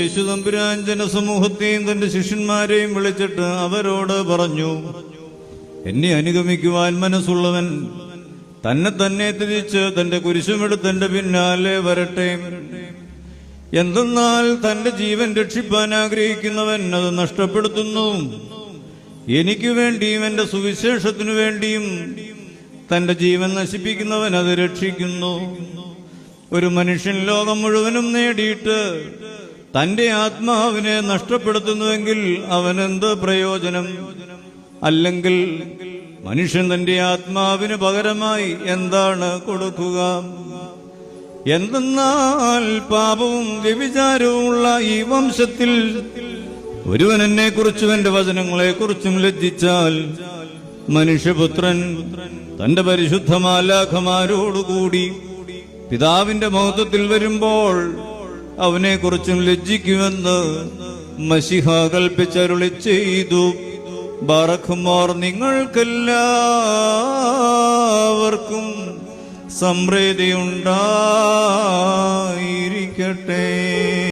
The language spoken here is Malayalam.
യേശു തമ്പുരാൻ ജനസമൂഹത്തെയും തന്റെ ശിഷ്യന്മാരെയും വിളിച്ചിട്ട് അവരോട് പറഞ്ഞു, എന്നെ അനുഗമിക്കുവാൻ മനസ്സുള്ളവൻ തന്നെ തന്നെ തിരിച്ച് തന്റെ കുരിശുമെടുത്ത് എന്റെ പിന്നാലെ വരട്ടെ. എന്തെന്നാൽ തന്റെ ജീവൻ രക്ഷിപ്പാൻ ആഗ്രഹിക്കുന്നവൻ അത് നഷ്ടപ്പെടുത്തുന്നു. എനിക്ക് വേണ്ടിയും എന്റെ സുവിശേഷത്തിനു വേണ്ടിയും തന്റെ ജീവൻ നശിപ്പിക്കുന്നവൻ അത് രക്ഷിക്കുന്നു. ഒരു മനുഷ്യൻ ലോകം മുഴുവനും നേടിയിട്ട് തന്റെ ആത്മാവിനെ നഷ്ടപ്പെടുത്തുന്നുവെങ്കിൽ അവനെന്ത് പ്രയോജനം? അല്ലെങ്കിൽ മനുഷ്യൻ തന്റെ ആത്മാവിന് പകരമായി എന്താണ് കൊടുക്കുക? എന്തെന്നാൽ പാപവും വ്യഭിചാരവുമുള്ള ഈ വംശത്തിൽ ഒരുവൻ എന്നെക്കുറിച്ചും എന്റെ വചനങ്ങളെക്കുറിച്ചും ലജ്ജിച്ചാൽ മനുഷ്യപുത്രൻ തന്റെ പരിശുദ്ധ മാലാഖമാരോടുകൂടി പിതാവിന്റെ മഹത്വത്തിൽ വരുമ്പോൾ അവനെക്കുറിച്ചും ലജ്ജിക്കുമെന്ന് മശിഹ കൽപ്പിച്ചരുളി ചെയ്തു. ബറഖുമോർ നിങ്ങൾക്കെല്ലാവർക്കും സമൃദ്ധിയുണ്ടായിരിക്കട്ടെ.